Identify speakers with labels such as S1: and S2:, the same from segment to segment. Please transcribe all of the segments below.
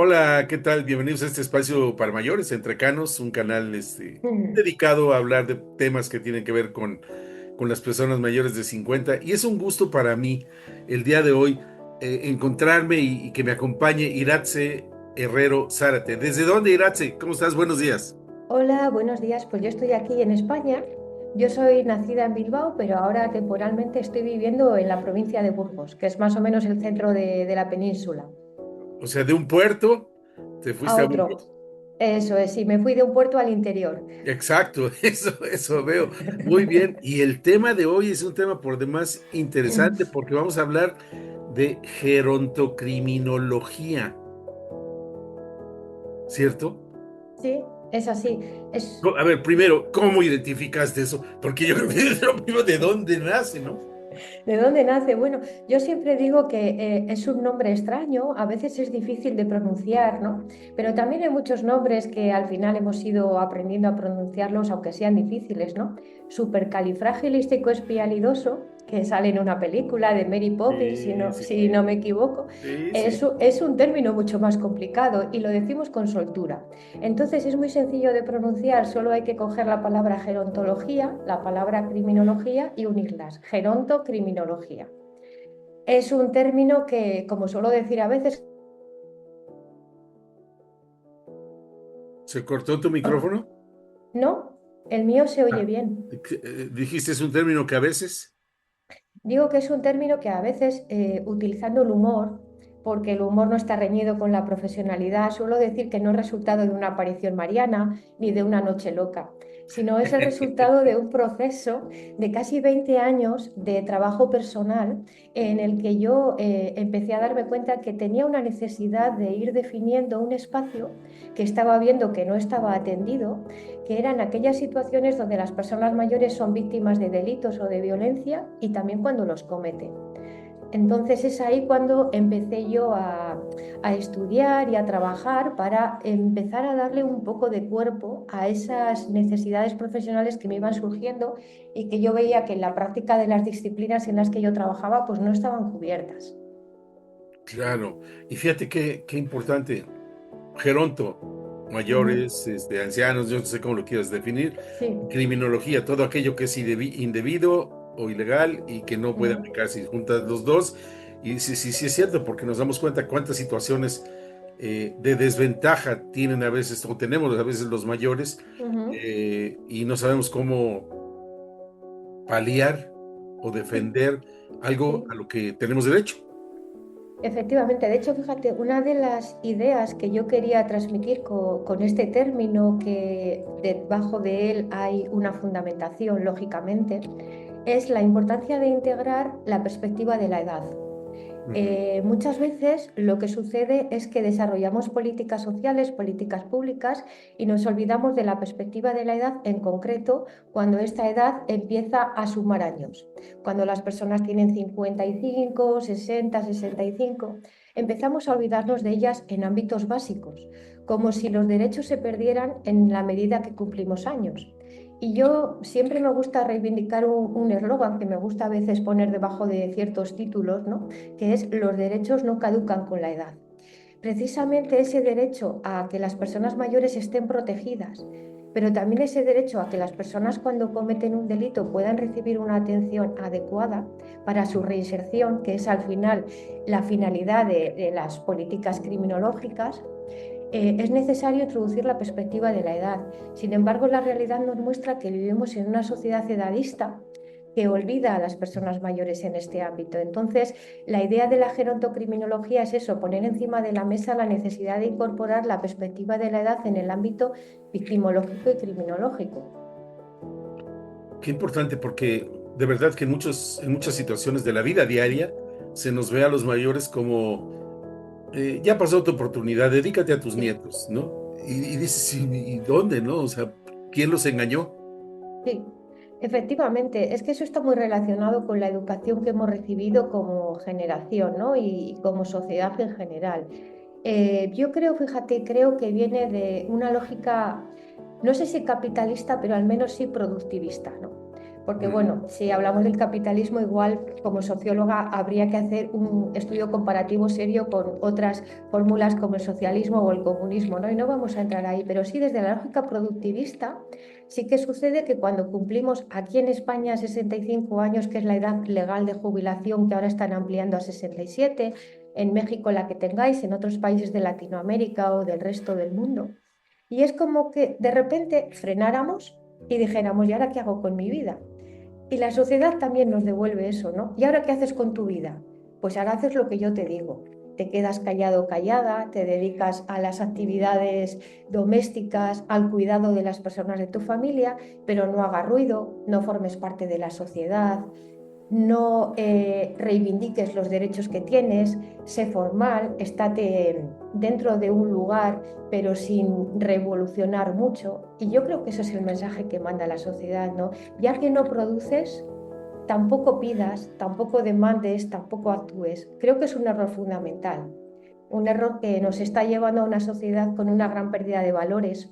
S1: Hola, ¿qué tal? Bienvenidos a este espacio para mayores, Entre Canos, un canal
S2: Mm.
S1: dedicado a hablar de temas que tienen que ver con las personas mayores de 50. Y es un gusto para mí el día de hoy encontrarme y que me acompañe Iratze Herrero Zárate. ¿Desde dónde, Iratze? ¿Cómo estás? Buenos días.
S2: Hola, buenos días. Pues yo estoy aquí en España. Yo soy nacida en Bilbao, pero ahora temporalmente estoy viviendo en la provincia de Burgos, que es más o menos el centro de la península.
S1: O sea, de un puerto te
S2: A
S1: fuiste a
S2: otro.
S1: Burgos.
S2: Eso es, sí, me fui de un puerto al interior.
S1: Exacto, eso veo. Muy bien. Y el tema de hoy es un tema por demás interesante porque vamos a hablar de gerontocriminología, ¿cierto?
S2: Sí, es así. Es,
S1: A ver, primero, ¿cómo identificaste eso? Porque yo creo que es lo mismo de dónde nace, ¿no?
S2: ¿De dónde nace? Bueno, yo siempre digo que es un nombre extraño, a veces es difícil de pronunciar, ¿no? Pero también hay muchos nombres que al final hemos ido aprendiendo a pronunciarlos, aunque sean difíciles, ¿no? Supercalifragilisticoespialidoso, que sale en una película de Mary Poppins, si
S1: Sí,
S2: no,
S1: sí,
S2: si no me equivoco,
S1: sí, sí.
S2: es un término mucho más complicado y lo decimos con soltura. Entonces es muy sencillo de pronunciar, solo hay que coger la palabra gerontología, la palabra criminología y unirlas. Gerontocriminología. Es un término que, como suelo decir a veces,
S1: ¿Se cortó tu micrófono?
S2: no, el mío se oye
S1: Ah,
S2: bien.
S1: dijiste es un término que a veces.
S2: Digo que es un término que a veces, utilizando el humor, porque el humor no está reñido con la profesionalidad, suelo decir que no es resultado de una aparición mariana ni de una noche loca, sino es el resultado de un proceso de casi 20 años de trabajo personal en el que yo empecé a darme cuenta que tenía una necesidad de ir definiendo un espacio que estaba viendo que no estaba atendido, que eran aquellas situaciones donde las personas mayores son víctimas de delitos o de violencia y también cuando los cometen. Entonces es ahí cuando empecé yo a estudiar y a trabajar para empezar a darle un poco de cuerpo a esas necesidades profesionales que me iban surgiendo y que yo veía que en la práctica de las disciplinas en las que yo trabajaba pues no estaban cubiertas.
S1: Claro. Y fíjate qué importante. Geronto,
S2: Ujú.
S1: mayores, ancianos, yo no sé cómo lo quieras definir.
S2: Sí.
S1: Criminología, todo aquello que es indebido o ilegal y que no puede
S2: Ujú.
S1: aplicarse. Y juntas los dos. Y sí, sí, sí es cierto, porque nos damos cuenta cuántas situaciones de desventaja tienen a veces, o tenemos a veces los mayores,
S2: Ujú.
S1: y no sabemos cómo paliar o
S2: Sí.
S1: defender algo a
S2: Sí.
S1: lo que tenemos derecho.
S2: Efectivamente, de hecho, fíjate, una de las ideas que yo quería transmitir con este término, que debajo de él hay una fundamentación, lógicamente, es la importancia de integrar la perspectiva de la edad.
S1: Ujú.
S2: Muchas veces lo que sucede es que desarrollamos políticas sociales, políticas públicas y nos olvidamos de la perspectiva de la edad en concreto cuando esta edad empieza a sumar años. Cuando las personas tienen 55, 60, 65, empezamos a olvidarnos de ellas en ámbitos básicos, como si los derechos se perdieran en la medida que cumplimos años. Y yo siempre me gusta reivindicar un eslogan que me gusta a veces poner debajo de ciertos títulos, ¿no? Que es los derechos no caducan con la edad. Precisamente ese derecho a que las personas mayores estén protegidas, pero también ese derecho a que las personas cuando cometen un delito puedan recibir una atención adecuada para su reinserción, que es al final la finalidad de las políticas criminológicas, es necesario introducir la perspectiva de la edad. Sin embargo, la realidad nos muestra que vivimos en una sociedad edadista que olvida a las personas mayores en este ámbito. Entonces, la idea de la gerontocriminología es eso, poner encima de la mesa la necesidad de incorporar la perspectiva de la edad en el ámbito victimológico y criminológico.
S1: Qué importante, porque de verdad que en muchas situaciones de la vida diaria se nos ve a los mayores como, ya pasó tu oportunidad, dedícate a tus
S2: Sí,
S1: nietos, ¿no? Y dices, sí, ¿y dónde, no? O sea, ¿quién los engañó?
S2: sí, efectivamente. Es que eso está muy relacionado con la educación que hemos recibido como generación, ¿no? Y como sociedad en general. Yo creo, fíjate, creo que viene de una lógica, no sé si capitalista, pero al menos sí productivista, ¿no? porque bueno, si hablamos del capitalismo, igual como socióloga habría que hacer un estudio comparativo serio con otras fórmulas como el socialismo o el comunismo, ¿no? Y no vamos a entrar ahí, pero sí desde la lógica productivista, sí que sucede que cuando cumplimos aquí en España 65 años, que es la edad legal de jubilación, que ahora están ampliando a 67, en México la que tengáis, en otros países de Latinoamérica o del resto del mundo, y es como que de repente frenáramos y dijéramos, ¿y ahora qué hago con mi vida? Y la sociedad también nos devuelve eso, ¿no? ¿Y ahora qué haces con tu vida? Pues ahora haces lo que yo te digo. Te quedas callado o callada, te dedicas a las actividades domésticas, al cuidado de las personas de tu familia, pero no hagas ruido, no formes parte de la sociedad, no reivindiques los derechos que tienes, sé formal, estate dentro de un lugar, pero sin revolucionar mucho. Y yo creo que eso es el mensaje que manda la sociedad, ¿no? Ya que no produces, tampoco pidas, tampoco demandes, tampoco actúes. Creo que es un error fundamental, un error que nos está llevando a una sociedad con una gran pérdida de valores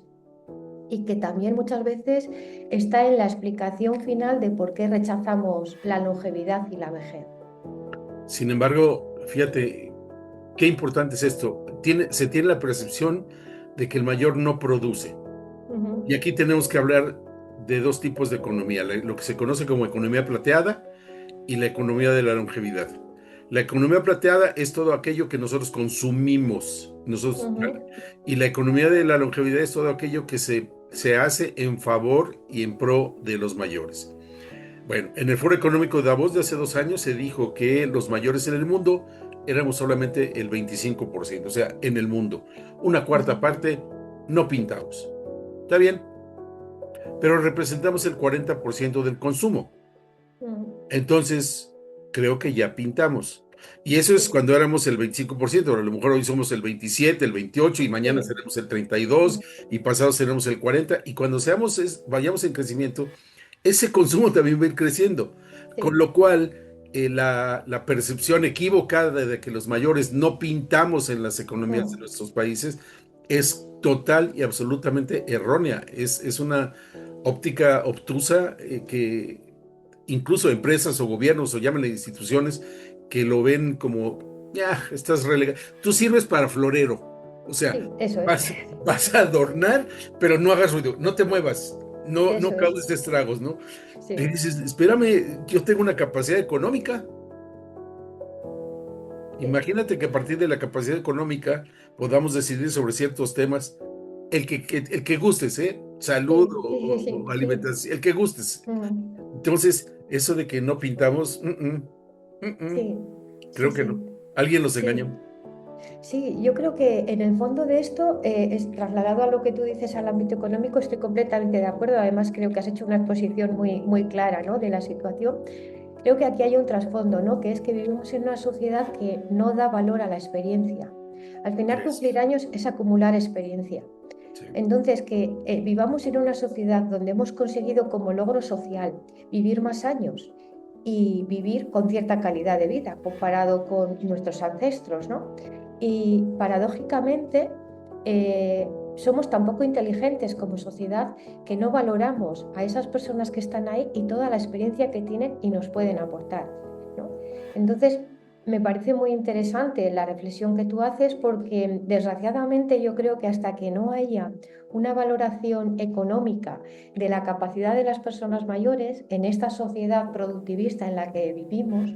S2: y que también muchas veces está en la explicación final de por qué rechazamos la longevidad y la vejez.
S1: Sin embargo, fíjate, qué importante es esto. Se tiene la percepción de que el mayor no produce. Y
S2: Ujú,
S1: aquí tenemos que hablar de dos tipos de economía, lo que se conoce como economía plateada y la economía de la longevidad. La economía plateada es todo aquello que nosotros consumimos,
S2: ujú,
S1: y la economía de la longevidad es todo aquello que se hace en favor y en pro de los mayores. Bueno, en el Foro Económico de Davos de hace 2 años se dijo que los mayores en el mundo éramos solamente el 25%, o sea, en el mundo. Una cuarta
S2: ujú,
S1: parte no pintados. Está bien, pero representamos el 40% del consumo.
S2: ujú.
S1: Entonces, creo que ya pintamos. Y eso es
S2: Sí,
S1: cuando éramos el 25%, a lo mejor hoy somos el 27, el 28 y mañana
S2: sí,
S1: seremos el 32
S2: ujú,
S1: y pasado seremos el 40 y cuando vayamos en crecimiento, ese consumo también va a ir creciendo. Con
S2: sí,
S1: lo cual, la percepción equivocada de que los mayores no pintamos en las economías de
S2: ujú,
S1: nuestros países es total y absolutamente errónea. Es una óptica obtusa que incluso empresas o gobiernos o llámenle instituciones que lo ven como, ya, estás relegado. Tú sirves para florero. O sea,
S2: sí, eso es,
S1: vas a adornar, pero no hagas ruido, no te muevas, no
S2: eso es,
S1: causes estragos, ¿no? Y
S2: sí,
S1: dices, espérame, yo tengo una capacidad económica.
S2: sí,
S1: Imagínate que a partir de la capacidad económica podamos decidir sobre ciertos temas, el que gustes, ¿eh? Salud
S2: sí, sí, sí,
S1: o
S2: sí, sí,
S1: alimentación, el que gustes.
S2: ujú,
S1: Entonces, eso de que no pintamos,
S2: sí, sí,
S1: creo que no.
S2: sí,
S1: Alguien los
S2: sí.
S1: engañó.
S2: Sí, yo creo que en el fondo de esto, es trasladado a lo que tú dices al ámbito económico, estoy completamente de acuerdo. Además, creo que has hecho una exposición muy, muy clara, ¿no?, de la situación. Creo que aquí hay un trasfondo, ¿no?, que es que vivimos en una sociedad que no da valor a la experiencia. Al final, cumplir
S1: Es,
S2: años es acumular experiencia.
S1: sí.
S2: Entonces, que vivamos en una sociedad donde hemos conseguido como logro social vivir más años y vivir con cierta calidad de vida comparado con nuestros ancestros, ¿no? Y paradójicamente, somos tan poco inteligentes como sociedad que no valoramos a esas personas que están ahí y toda la experiencia que tienen y nos pueden aportar, ¿no? Entonces, me parece muy interesante la reflexión que tú haces porque desgraciadamente yo creo que hasta que no haya una valoración económica de la capacidad de las personas mayores en esta sociedad productivista en la que vivimos,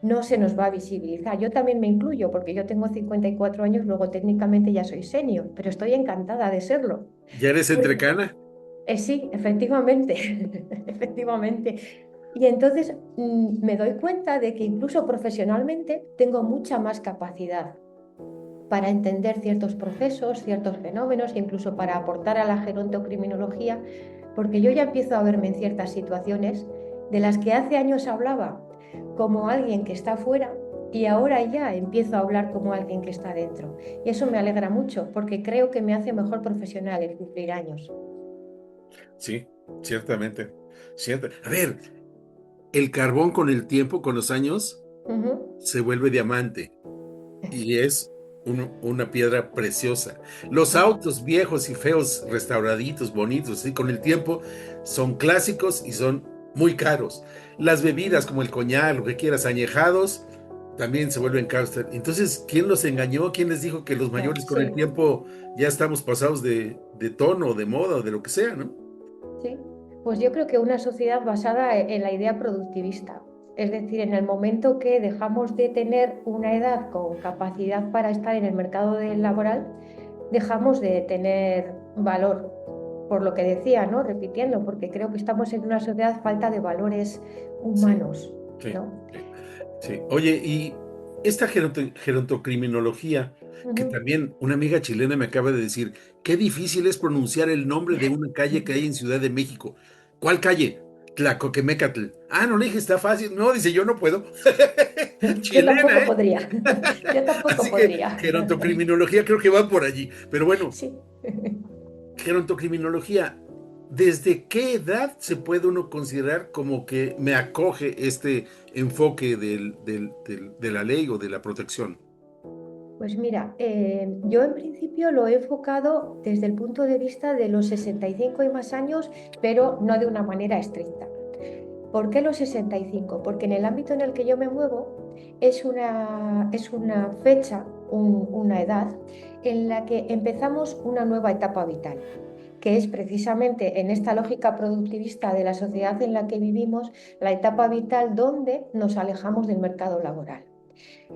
S2: no se nos va a visibilizar. Yo también me incluyo porque yo tengo 54 años, luego técnicamente ya soy senior, pero estoy encantada de serlo.
S1: ¿Ya eres entrecana?
S2: Sí, efectivamente, efectivamente. Y entonces me doy cuenta de que incluso profesionalmente tengo mucha más capacidad para entender ciertos procesos, ciertos fenómenos, incluso para aportar a la gerontocriminología, porque yo ya empiezo a verme en ciertas situaciones de las que hace años hablaba como alguien que está fuera y ahora ya empiezo a hablar como alguien que está dentro. Y eso me alegra mucho porque creo que me hace mejor profesional el cumplir años.
S1: Sí, ciertamente. A ver, el carbón con el tiempo, con los años,
S2: Ujú.
S1: se vuelve diamante y es una piedra preciosa. Los
S2: Sí,
S1: autos viejos y feos, restauraditos, bonitos, ¿sí? Con el tiempo son clásicos y son muy caros. Las bebidas como el coñac, lo que quieras, añejados, también se vuelven caros. Entonces, ¿quién los engañó? ¿Quién les dijo que los
S2: Ya,
S1: mayores con el
S2: sí,
S1: tiempo ya estamos pasados de tono, de moda, o de lo que sea, ¿no?
S2: sí. Pues yo creo que una sociedad basada en la idea productivista. Es decir, en el momento que dejamos de tener una edad con capacidad para estar en el mercado laboral, dejamos de tener valor. Por lo que decía, ¿no? Repitiendo, porque creo que estamos en una sociedad falta de valores
S1: Sí,
S2: humanos,
S1: sí,
S2: ¿no?
S1: sí. Sí. Oye, y esta gerontocriminología, que
S2: Ujú.
S1: también una amiga chilena me acaba de decir, qué difícil es pronunciar el nombre de una calle que hay en Ciudad de México. ¿Cuál calle? Tlacoquemecatl. Ah, no le dije, está fácil. No, dice, yo no puedo.
S2: Yo
S1: Chilena,
S2: tampoco
S1: ¿eh?
S2: podría. Yo tampoco
S1: Así que
S2: podría.
S1: gerontocriminología creo que va por allí. Pero bueno,
S2: Sí.
S1: gerontocriminología, ¿desde qué edad se puede uno considerar como que me acoge este enfoque de la ley o de la protección?
S2: Pues mira, yo en principio lo he enfocado desde el punto de vista de los 65 y más años, pero no de una manera estricta. ¿Por qué los 65? Porque en el ámbito en el que yo me muevo es una fecha, una edad en la que empezamos una nueva etapa vital, que es precisamente en esta lógica productivista de la sociedad en la que vivimos, la etapa vital donde nos alejamos del mercado laboral.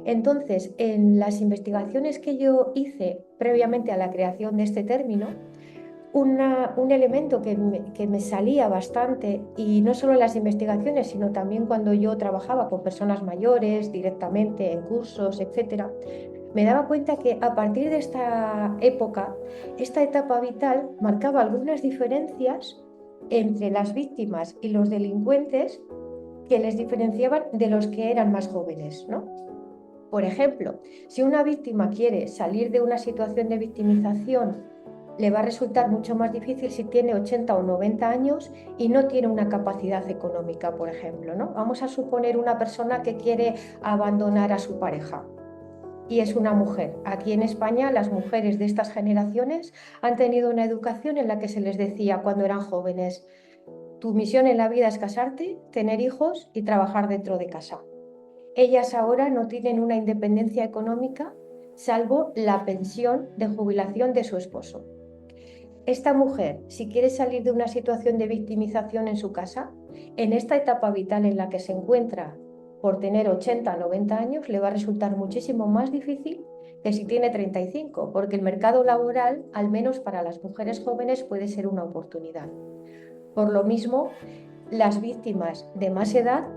S2: Entonces, en las investigaciones que yo hice previamente a la creación de este término, un elemento que me salía bastante, y no solo en las investigaciones, sino también cuando yo trabajaba con personas mayores directamente en cursos, etcétera, me daba cuenta que a partir de esta época, esta etapa vital marcaba algunas diferencias entre las víctimas y los delincuentes que les diferenciaban de los que eran más jóvenes, ¿no? Por ejemplo, si una víctima quiere salir de una situación de victimización, le va a resultar mucho más difícil si tiene 80 o 90 años y no tiene una capacidad económica, por ejemplo, ¿no? Vamos a suponer una persona que quiere abandonar a su pareja y es una mujer. Aquí en España las mujeres de estas generaciones han tenido una educación en la que se les decía cuando eran jóvenes, tu misión en la vida es casarte, tener hijos y trabajar dentro de casa. Ellas ahora no tienen una independencia económica salvo la pensión de jubilación de su esposo. Esta mujer, si quiere salir de una situación de victimización en su casa, en esta etapa vital en la que se encuentra por tener 80 o 90 años, le va a resultar muchísimo más difícil que si tiene 35, porque el mercado laboral, al menos para las mujeres jóvenes, puede ser una oportunidad. Por lo mismo, las víctimas de más edad,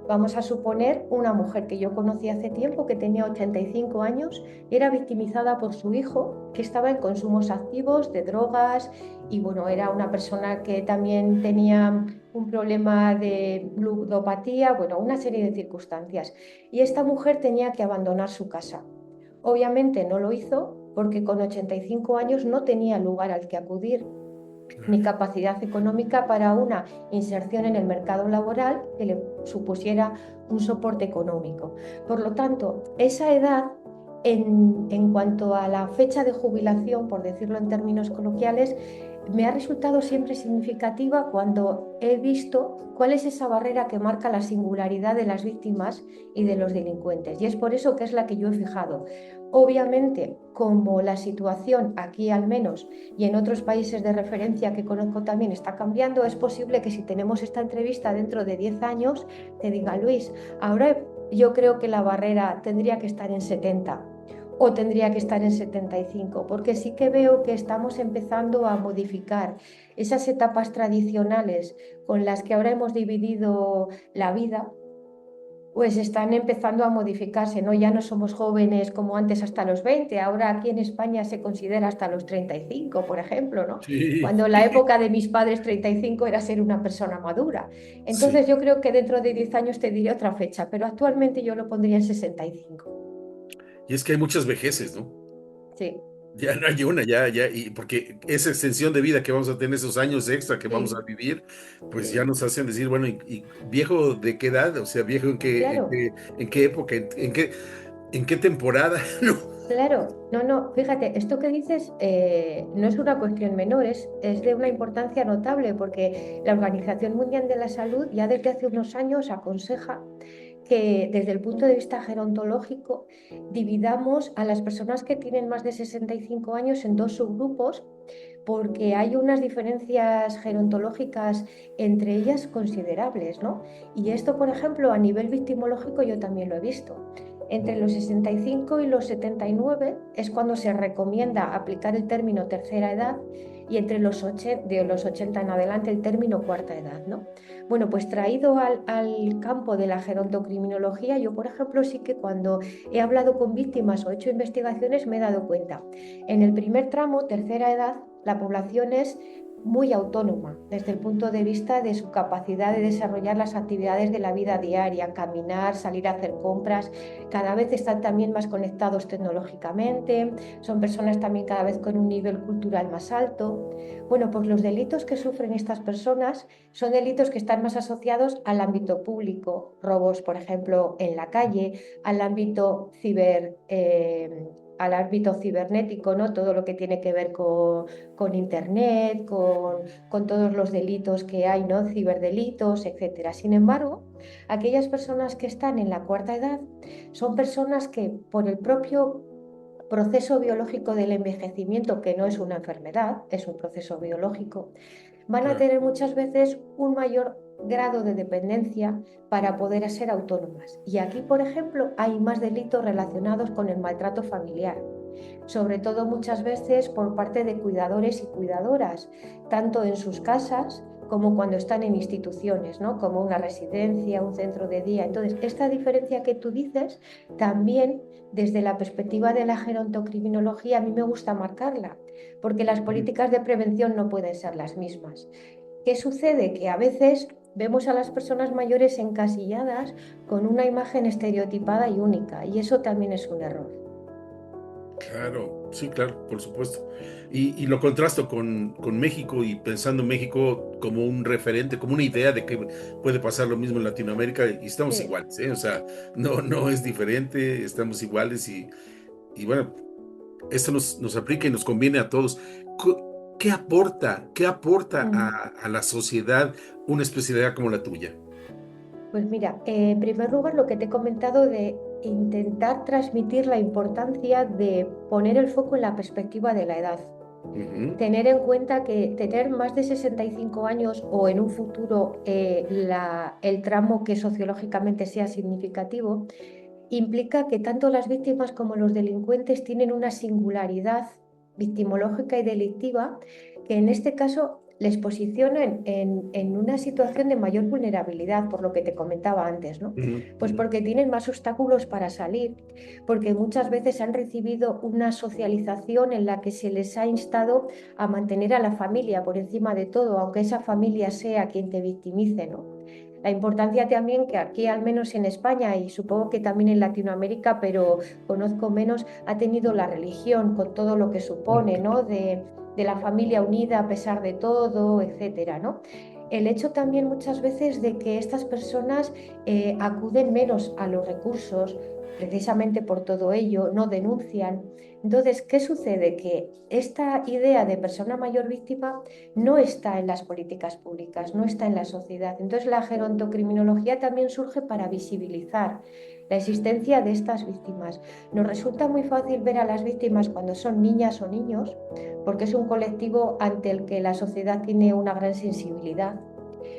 S2: vamos a suponer una mujer que yo conocí hace tiempo, que tenía 85 años, era victimizada por su hijo, que estaba en consumos activos de drogas y bueno, era una persona que también tenía un problema de ludopatía, bueno, una serie de circunstancias. Y esta mujer tenía que abandonar su casa. Obviamente no lo hizo porque con 85 años no tenía lugar al que acudir ni capacidad económica para una inserción en el mercado laboral que le supusiera un soporte económico. Por lo tanto, esa edad, en cuanto a la fecha de jubilación, por decirlo en términos coloquiales, me ha resultado siempre significativa cuando he visto cuál es esa barrera que marca la singularidad de las víctimas y de los delincuentes. Y es por eso que es la que yo he fijado. Obviamente, como la situación aquí al menos y en otros países de referencia que conozco también está cambiando, es posible que si tenemos esta entrevista dentro de 10 años, te diga, Luis, ahora yo creo que la barrera tendría que estar en 70 o tendría que estar en 75, porque sí que veo que estamos empezando a modificar esas etapas tradicionales con las que ahora hemos dividido la vida, pues están empezando a modificarse, ¿no? Ya no somos jóvenes como antes hasta los 20, ahora aquí en España se considera hasta los 35, por ejemplo, ¿no?
S1: Sí,
S2: Cuando en la época de mis padres 35 era ser una persona madura.
S1: sí.
S2: Entonces yo creo que dentro de 10 años te diré otra fecha, pero actualmente yo lo pondría en 65.
S1: Y es que hay muchas vejeces, ¿no?
S2: Sí,
S1: Ya no hay una, ya, y porque esa extensión de vida que vamos a tener, esos años extra que vamos a
S2: sí,
S1: vivir, pues ya
S2: sí,
S1: nos hacen decir, bueno, y viejo de qué edad, o sea, viejo en qué,
S2: claro.
S1: en qué época, en qué temporada, ¿no?
S2: Claro, no, no, fíjate, esto que dices no es una cuestión menor, es de una importancia notable porque la Organización Mundial de la Salud ya desde hace unos años aconseja que desde el punto de vista gerontológico dividamos a las personas que tienen más de 65 años en dos subgrupos porque hay unas diferencias gerontológicas entre ellas considerables, ¿no? Y esto, por ejemplo, a nivel victimológico yo también lo he visto. Entre los 65 y los 79 es cuando se recomienda aplicar el término tercera edad y entre de los 80 en adelante el término cuarta edad, ¿no? Bueno, pues traído al campo de la gerontocriminología, yo, por ejemplo, sí que cuando he hablado con víctimas o hecho investigaciones me he dado cuenta. En el primer tramo, tercera edad, la población es muy autónoma desde el punto de vista de su capacidad de desarrollar las actividades de la vida diaria, caminar, salir a hacer compras. Cada vez están también más conectados tecnológicamente, son personas también cada vez con un nivel cultural más alto. Bueno, pues los delitos que sufren estas personas son delitos que están más asociados al ámbito público, robos, por ejemplo, en la calle, al ámbito al ámbito cibernético, ¿no? Todo lo que tiene que ver con Internet, con todos los delitos que hay, ¿no? Ciberdelitos, etcétera. Sin embargo, aquellas personas que están en la cuarta edad son personas que por el propio proceso biológico del envejecimiento, que no es una enfermedad, es un proceso biológico, van a
S1: Claro.
S2: tener muchas veces un mayor grado de dependencia para poder ser autónomas. Y aquí, por ejemplo, hay más delitos relacionados con el maltrato familiar, sobre todo muchas veces por parte de cuidadores y cuidadoras, tanto en sus casas como cuando están en instituciones, ¿no? Como una residencia, un centro de día. Entonces, esta diferencia que tú dices, también desde la perspectiva de la gerontocriminología, a mí me gusta marcarla, porque las políticas de prevención no pueden ser las mismas. ¿Qué sucede? Que a veces vemos a las personas mayores encasilladas con una imagen estereotipada y única, y eso también es un error.
S1: Claro, sí, claro, por supuesto. Y lo contrasto con México y pensando en México como un referente, como una idea de que puede pasar lo mismo en Latinoamérica y estamos
S2: Sí.
S1: iguales, ¿eh? O sea, no, no es diferente, estamos iguales y bueno, esto nos aplica y nos conviene a todos. Qué aporta
S2: Mm.
S1: a la sociedad una especialidad como la tuya?
S2: Pues mira, en primer lugar, lo que te he comentado de intentar transmitir la importancia de poner el foco en la perspectiva de la edad.
S1: Ujú,
S2: Tener en cuenta que tener más de 65 años o en un futuro el tramo que sociológicamente sea significativo, implica que tanto las víctimas como los delincuentes tienen una singularidad victimológica y delictiva que en este caso les posiciona en una situación de mayor vulnerabilidad, por lo que te comentaba antes, ¿no?
S1: ujú,
S2: Pues
S1: ujú.
S2: porque tienen más obstáculos para salir, porque muchas veces han recibido una socialización en la que se les ha instado a mantener a la familia por encima de todo, aunque esa familia sea quien te victimice, ¿no? La importancia también que aquí, al menos en España y supongo que también en Latinoamérica, pero conozco menos, ha tenido la religión con todo lo que supone, ¿no? De la familia unida a pesar de todo, etcétera, ¿no? El hecho también muchas veces de que estas personas acuden menos a los recursos, precisamente por todo ello, no denuncian. Entonces, ¿qué sucede? Que esta idea de persona mayor víctima no está en las políticas públicas, no está en la sociedad. Entonces la gerontocriminología también surge para visibilizar la existencia de estas víctimas. Nos resulta muy fácil ver a las víctimas cuando son niñas o niños, porque es un colectivo ante el que la sociedad tiene una gran sensibilidad.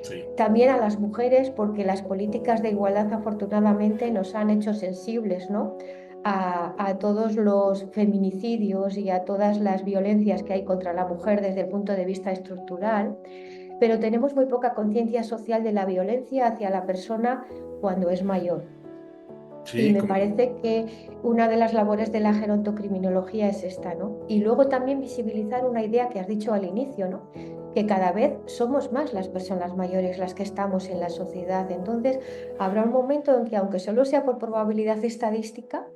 S1: Sí.
S2: También a las mujeres, porque las políticas de igualdad afortunadamente nos han hecho sensibles, ¿no? A todos los feminicidios y a todas las violencias que hay contra la mujer desde el punto de vista estructural, pero tenemos muy poca conciencia social de la violencia hacia la persona cuando es mayor. Y
S1: Sí,
S2: me
S1: como no.
S2: parece que una de las labores de la gerontocriminología es esta, ¿no? Y luego también visibilizar una idea que has dicho al inicio, ¿no? Que cada vez somos más las personas mayores las que estamos en la sociedad. Entonces, habrá un momento en que, aunque solo sea por probabilidad estadística,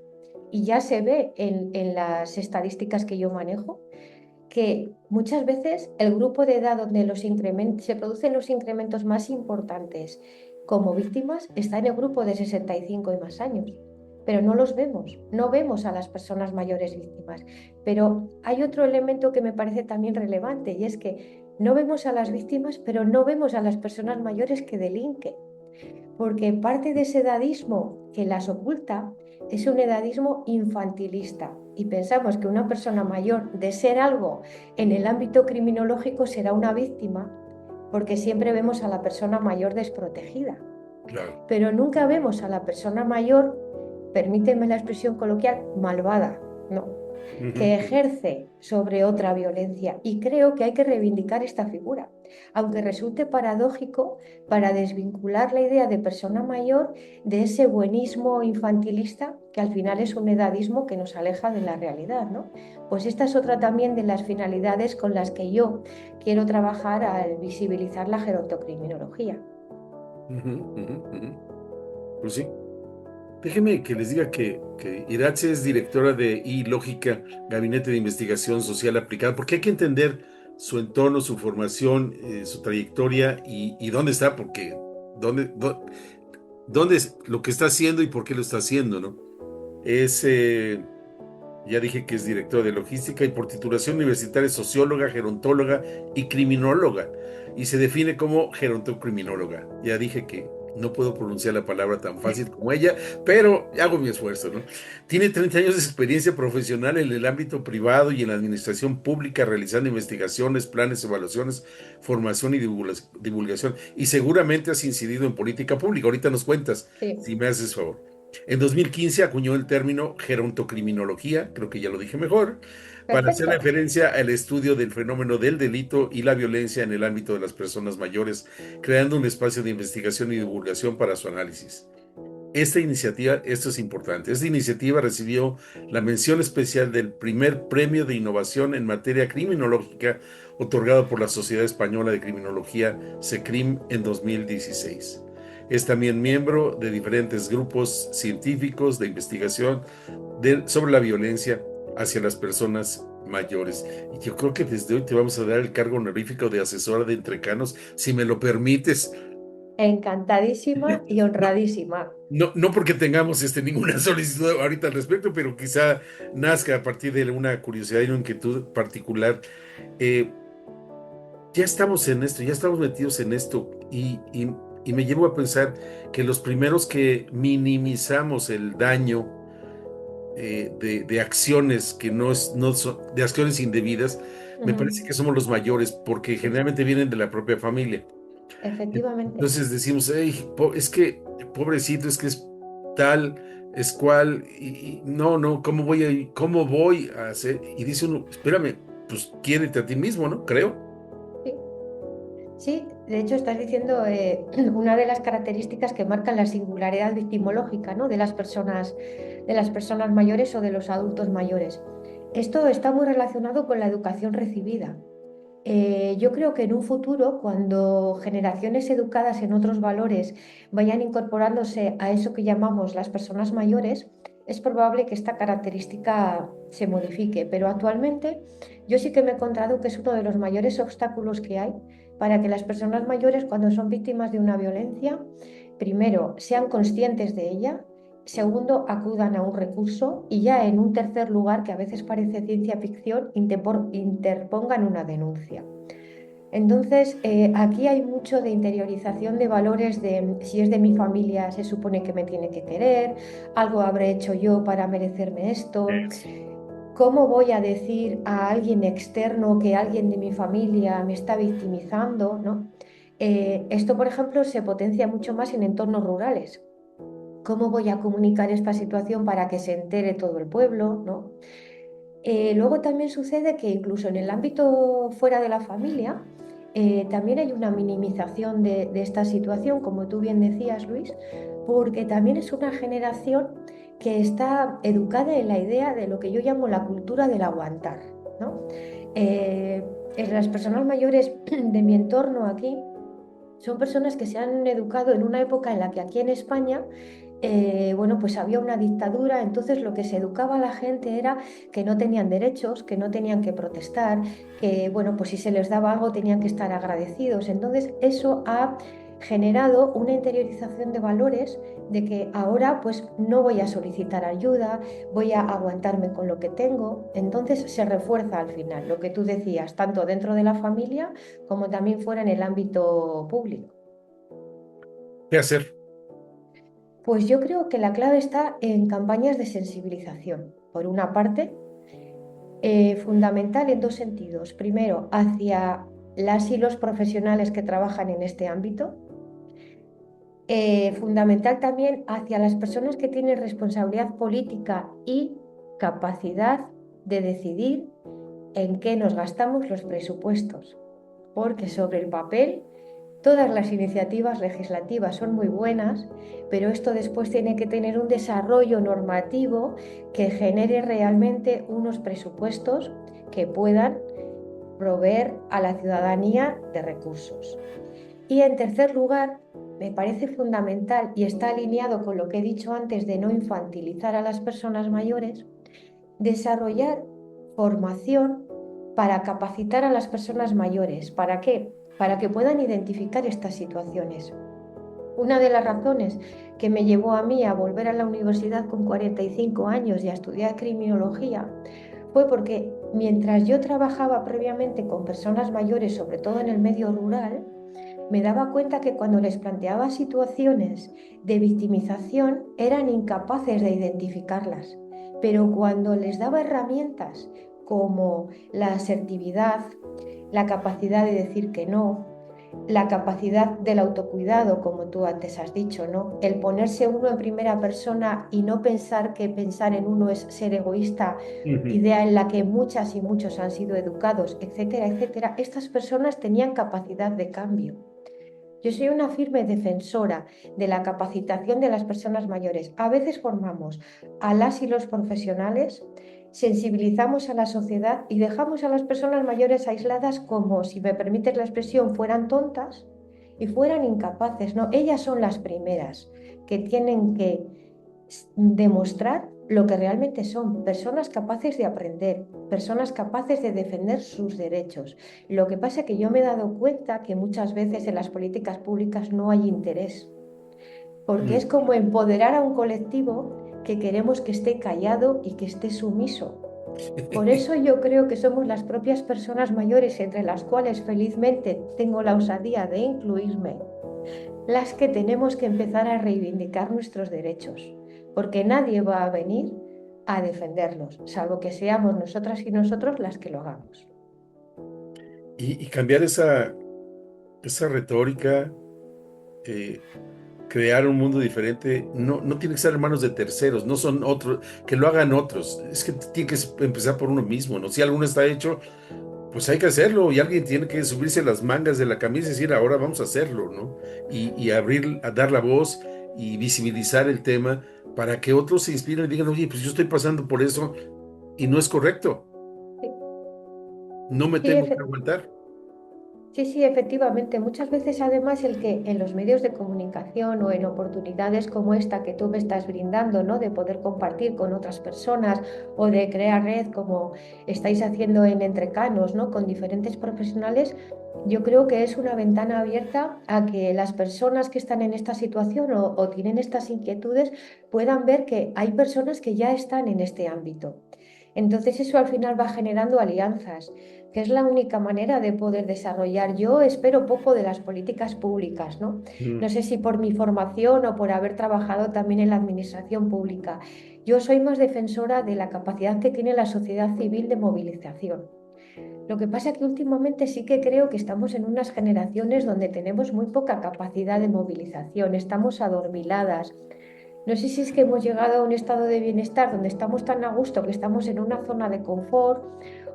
S2: y ya se ve en las estadísticas que yo manejo, que muchas veces el grupo de edad donde se producen los incrementos más importantes como víctimas está en el grupo de 65 y más años. pero no los vemos, no vemos a las personas mayores víctimas. Pero hay otro elemento que me parece también relevante y es que no vemos a las víctimas, pero no vemos a las personas mayores que delinquen, porque parte de ese edadismo que las oculta es un edadismo infantilista y pensamos que una persona mayor, de ser algo en el ámbito criminológico, será una víctima, porque siempre vemos a la persona mayor desprotegida,
S1: Claro.
S2: pero nunca vemos a la persona mayor, permíteme la expresión coloquial, malvada, ¿no? Que
S1: Ujú.
S2: ejerce sobre otra violencia. Y creo que hay que reivindicar esta figura, aunque resulte paradójico, para desvincular la idea de persona mayor de ese buenismo infantilista que al final es un edadismo que nos aleja de la realidad, ¿no? Pues esta es otra también de las finalidades con las que yo quiero trabajar al visibilizar la gerontocriminología.
S1: Ujú, ujú, ujú. Pues sí. Déjeme que les diga que Iratxe es directora de Lógica, Gabinete de Investigación Social Aplicada, porque hay que entender su entorno, su formación, su trayectoria y dónde está, porque dónde, dónde es lo que está haciendo y por qué lo está haciendo, ¿no? Es, ya dije que es directora de logística y por titulación universitaria es socióloga, gerontóloga y criminóloga. Y se define como gerontocriminóloga. Ya dije que no puedo pronunciar la palabra tan fácil como ella, pero hago mi esfuerzo, ¿no? Tiene 30 años de experiencia profesional en el ámbito privado y en la administración pública, realizando investigaciones, planes, evaluaciones, formación y divulgación. Y seguramente has incidido en política pública. Ahorita nos cuentas,
S2: Sí,
S1: si me haces favor. En 2015 acuñó el término gerontocriminología, creo que ya lo dije mejor, para hacer
S2: perfecto.
S1: referencia al estudio del fenómeno del delito y la violencia en el ámbito de las personas mayores, creando un espacio de investigación y divulgación para su análisis. Esta iniciativa, esto es importante, esta iniciativa recibió la mención especial del primer premio de innovación en materia criminológica otorgado por la Sociedad Española de Criminología, SECRIM, en 2016. Es también miembro de diferentes grupos científicos de investigación sobre la violencia hacia las personas mayores. Y yo creo que desde hoy te vamos a dar el cargo honorífico de asesora de entrecanos, si me lo permites.
S2: Encantadísima y
S1: No,
S2: honradísima.
S1: no porque tengamos ninguna solicitud ahorita al respecto, pero quizá nazca a partir de una curiosidad y una inquietud particular. Eh, ya estamos en esto, ya estamos metidos en esto y me llevo a pensar que los primeros que minimizamos el daño de acciones que no son, de acciones indebidas, me parece que
S2: Mm,
S1: somos los mayores, porque
S2: sí,
S1: generalmente vienen de la propia familia.
S2: efectivamente.
S1: Entonces decimos, "Ey, es que, pobrecito, es que es tal, es cual, y no, cómo voy a hacer? Y dice uno, espérame, pues quiérete a ti mismo, ¿no? Creo.
S2: Sí. Sí, de hecho estás diciendo una de las características que marcan la singularidad victimológica, ¿no? De las personas mayores o de los adultos mayores. Esto está muy relacionado con la educación recibida. Yo creo que en un futuro, cuando generaciones educadas en otros valores vayan incorporándose a eso que llamamos las personas mayores, es probable que esta característica se modifique. Pero actualmente yo sí que me he encontrado que es uno de los mayores obstáculos que hay para que las personas mayores, cuando son víctimas de una violencia, primero sean conscientes de ella. Segundo, acudan a un recurso y ya en un tercer lugar, que a veces parece ciencia ficción, interpongan una denuncia. Entonces, aquí hay mucho de interiorización de valores de si es de mi familia, se supone que me tiene que querer, algo habré hecho yo para merecerme esto, ¿cómo voy a decir a alguien externo que alguien de mi familia me está victimizando, ¿no? Esto, por ejemplo, se potencia mucho más en entornos rurales. ¿Cómo voy a comunicar esta situación para que se entere todo el pueblo, ¿no? Luego también sucede que incluso en el ámbito fuera de la familia, también hay una minimización de esta situación, como tú bien decías, Luis, porque también es una generación que está educada en la idea de lo que yo llamo la cultura del aguantar, ¿no? Eh, las personas mayores de mi entorno aquí son personas que se han educado en una época en la que aquí en España, bueno, pues había una dictadura, entonces lo que se educaba a la gente era que no tenían derechos, que no tenían que protestar, que, bueno, pues si se les daba algo tenían que estar agradecidos. Entonces eso ha generado una interiorización de valores de que ahora pues no voy a solicitar ayuda, voy a aguantarme con lo que tengo. Entonces se refuerza al final lo que tú decías, tanto dentro de la familia como también fuera en el ámbito público.
S1: ¿Qué hacer?
S2: Pues yo creo que la clave está en campañas de sensibilización. Por una parte, fundamental en dos sentidos. Primero, hacia las y los profesionales que trabajan en este ámbito. Fundamental también hacia las personas que tienen responsabilidad política y capacidad de decidir en qué nos gastamos los presupuestos. Porque sobre el papel todas las iniciativas legislativas son muy buenas, pero esto después tiene que tener un desarrollo normativo que genere realmente unos presupuestos que puedan proveer a la ciudadanía de recursos. Y en tercer lugar, me parece fundamental y está alineado con lo que he dicho antes de no infantilizar a las personas mayores, desarrollar formación para capacitar a las personas mayores. ¿Para qué? Para que puedan identificar estas situaciones. Una de las razones que me llevó a mí a volver a la universidad con 45 años y a estudiar criminología fue porque mientras yo trabajaba previamente con personas mayores, sobre todo en el medio rural, me daba cuenta que cuando les planteaba situaciones de victimización eran incapaces de identificarlas, pero cuando les daba herramientas como la asertividad, la capacidad de decir que no, la capacidad del autocuidado, como tú antes has dicho, ¿no? El ponerse uno en primera persona y no pensar que pensar en uno es ser egoísta,
S1: Ujú.
S2: idea en la que muchas y muchos han sido educados, etcétera, etcétera, estas personas tenían capacidad de cambio. Yo soy una firme defensora de la capacitación de las personas mayores. A veces formamos a las y los profesionales, sensibilizamos a la sociedad y dejamos a las personas mayores aisladas como, si me permites la expresión, fueran tontas y fueran incapaces. No, ellas son las primeras que tienen que demostrar lo que realmente son, personas capaces de aprender, personas capaces de defender sus derechos. Lo que pasa es que yo me he dado cuenta que muchas veces en las políticas públicas no hay interés, porque es
S1: Mm.
S2: como empoderar a un colectivo que queremos que esté callado y que esté sumiso. Por eso yo creo que somos las propias personas mayores, entre las cuales felizmente tengo la osadía de incluirme, las que tenemos que empezar a reivindicar nuestros derechos, porque nadie va a venir a defenderlos, salvo que seamos nosotras y nosotros las que lo hagamos.
S1: Y cambiar esa retórica, eh, crear un mundo diferente, no tiene que estar en manos de terceros, no son otros, que lo hagan otros. Es que tiene que empezar por uno mismo, ¿no? Si alguno está hecho, pues hay que hacerlo y alguien tiene que subirse las mangas de la camisa y decir, ahora vamos a hacerlo, ¿no? Y abrir, a dar la voz y visibilizar el tema para que otros se inspiren y digan, oye, pues yo estoy pasando por eso y no es correcto,
S2: Sí,
S1: no me
S2: sí,
S1: tengo que aguantar.
S2: sí, sí, efectivamente. Muchas veces además el que en los medios de comunicación o en oportunidades como esta que tú me estás brindando, ¿no? De poder compartir con otras personas o de crear red como estáis haciendo en Entrecanos, ¿no? Con diferentes profesionales, yo creo que es una ventana abierta a que las personas que están en esta situación o tienen estas inquietudes puedan ver que hay personas que ya están en este ámbito. Entonces eso al final va generando alianzas, que es la única manera de poder desarrollar. Yo espero poco de las políticas públicas, ¿no? No
S1: Mm.
S2: sé si por mi formación o por haber trabajado también en la administración pública. Yo soy más defensora de la capacidad que tiene la sociedad civil de movilización. Lo que pasa es que últimamente sí que creo que estamos en unas generaciones donde tenemos muy poca capacidad de movilización, estamos adormiladas. No sé si es que hemos llegado a un estado de bienestar donde estamos tan a gusto que estamos en una zona de confort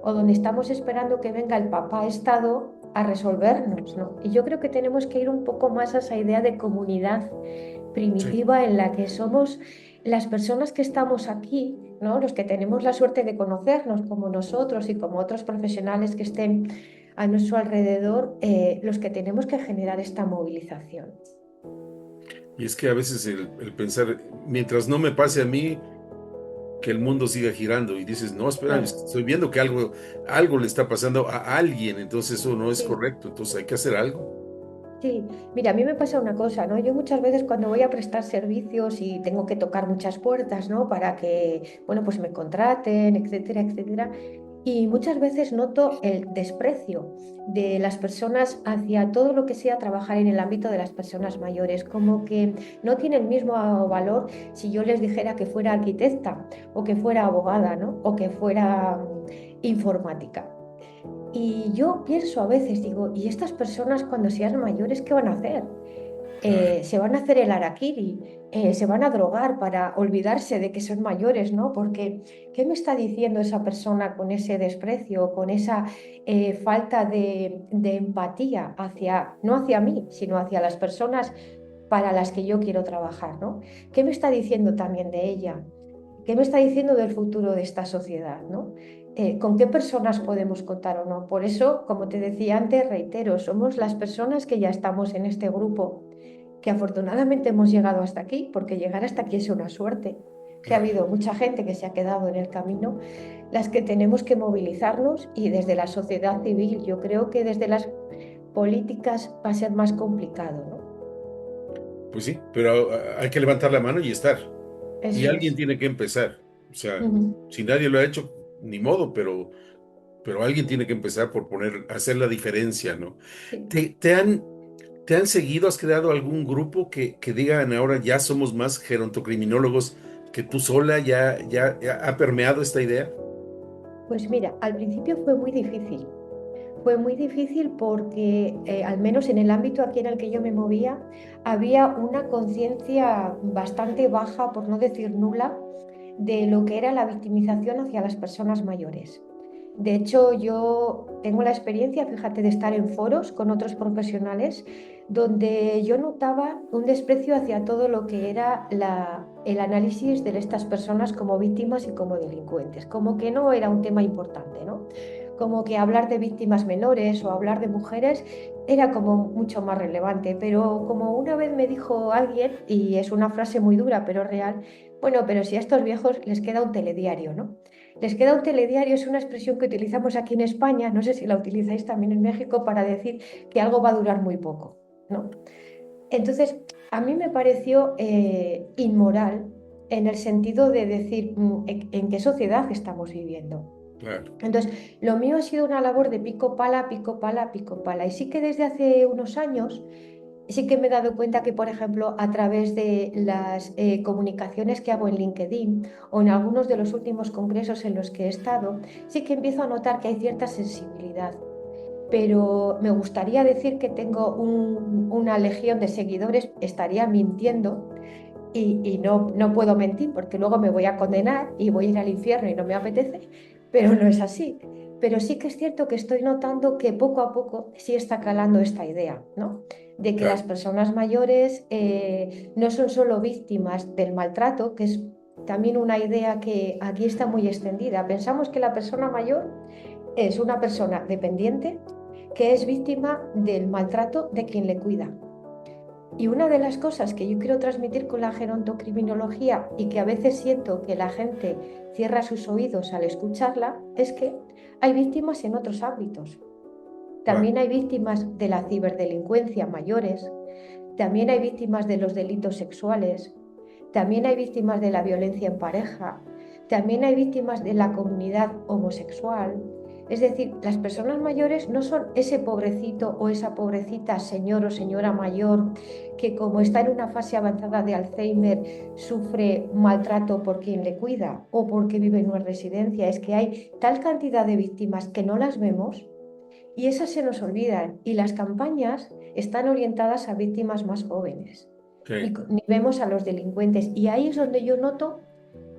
S2: o donde estamos esperando que venga el papá Estado a resolvernos, ¿no? Y yo creo que tenemos que ir un poco más a esa idea de comunidad
S1: Sí.
S2: primitiva en la que somos las personas que estamos aquí, ¿no? Los que tenemos la suerte de conocernos como nosotros y como otros profesionales que estén a nuestro alrededor, los que tenemos que generar esta movilización.
S1: Y es que a veces el pensar, mientras no me pase a mí, que el mundo siga girando y dices, no, espera,
S2: Claro,
S1: estoy viendo que algo le está pasando a alguien, entonces eso no es
S2: sí.
S1: correcto, entonces hay que hacer algo.
S2: Sí, mira, a mí me pasa una cosa, ¿no? Yo muchas veces cuando voy a prestar servicios y tengo que tocar muchas puertas, ¿no? Para que, bueno, pues me contraten, etcétera, etcétera. Y muchas veces noto el desprecio de las personas hacia todo lo que sea trabajar en el ámbito de las personas mayores, como que no tiene el mismo valor si yo les dijera que fuera arquitecta o que fuera abogada, ¿no? O que fuera informática. Y yo pienso a veces, digo, ¿y estas personas cuando sean mayores qué van a hacer?
S1: Claro.
S2: Se van a hacer el harakiri, se van a drogar para olvidarse de que son mayores, ¿no? Porque, ¿qué me está diciendo esa persona con ese desprecio, con esa falta de empatía hacia, no hacia mí, sino hacia las personas para las que yo quiero trabajar, ¿no? ¿Qué me está diciendo también de ella? ¿Qué me está diciendo del futuro de esta sociedad, ¿no? ¿Con qué personas podemos contar o no? Por eso, como te decía antes, reitero, somos las personas que ya estamos en este grupo, que afortunadamente hemos llegado hasta aquí, porque llegar hasta aquí es una suerte, que ha
S1: Claro.
S2: habido mucha gente que se ha quedado en el camino, las que tenemos que movilizarnos y desde la sociedad civil, yo creo que desde las políticas va a ser más complicado, ¿no?
S1: Pues sí, pero hay que levantar la mano y estar. Y
S2: Eso
S1: alguien
S2: es.
S1: tiene que empezar. O sea,
S2: Ujú.
S1: si nadie lo ha hecho, ni modo, pero alguien tiene que empezar por hacer la diferencia, ¿no?
S2: Sí.
S1: ¿Te han seguido? ¿Has creado algún grupo que digan ahora ya somos más gerontocriminólogos que tú sola? ¿Ya ha permeado esta idea?
S2: Pues mira, al principio fue muy difícil. Fue muy difícil porque, al menos en el ámbito aquí en el que yo me movía, había una conciencia bastante baja, por no decir nula, de lo que era la victimización hacia las personas mayores. De hecho, yo tengo la experiencia, fíjate, de estar en foros con otros profesionales donde yo notaba un desprecio hacia todo lo que era el análisis de estas personas como víctimas y como delincuentes, como que no era un tema importante, ¿no? Como que hablar de víctimas menores o hablar de mujeres era como mucho más relevante, pero como una vez me dijo alguien, y es una frase muy dura pero real, bueno, pero si a estos viejos les queda un telediario, ¿no? Les queda un telediario, es una expresión que utilizamos aquí en España, no sé si la utilizáis también en México, para decir que algo va a durar muy poco, ¿no? Entonces, a mí me pareció inmoral en el sentido de decir en qué sociedad estamos viviendo.
S1: Claro.
S2: Entonces, lo mío ha sido una labor de pico pala, pico pala, pico pala. Y sí que desde hace unos años sí que me he dado cuenta que, por ejemplo, a través de las comunicaciones que hago en LinkedIn o en algunos de los últimos congresos en los que he estado, sí que empiezo a notar que hay cierta sensibilidad. Pero me gustaría decir que tengo una legión de seguidores, estaría mintiendo y no, no puedo mentir porque luego me voy a condenar y voy a ir al infierno y no me apetece, pero no es así. Pero sí que es cierto que estoy notando que poco a poco sí está calando esta idea, ¿no? De que las
S1: Claro.
S2: personas mayores no son solo víctimas del maltrato, que es también una idea que aquí está muy extendida. Pensamos que la persona mayor es una persona dependiente que es víctima del maltrato de quien le cuida. Y una de las cosas que yo quiero transmitir con la gerontocriminología y que a veces siento que la gente cierra sus oídos al escucharla es que hay víctimas en otros ámbitos.
S1: Claro.
S2: También hay víctimas de la ciberdelincuencia mayores, también hay víctimas de los delitos sexuales, también hay víctimas de la violencia en pareja, también hay víctimas de la comunidad homosexual. Es decir, las personas mayores no son ese pobrecito o esa pobrecita señor o señora mayor que, como está en una fase avanzada de Alzheimer, sufre maltrato por quien le cuida o porque vive en una residencia. Es que hay tal cantidad de víctimas que no las vemos y esas se nos olvidan. Y las campañas están orientadas a víctimas más jóvenes.
S1: Sí.
S2: Ni vemos a los delincuentes. Y ahí es donde yo noto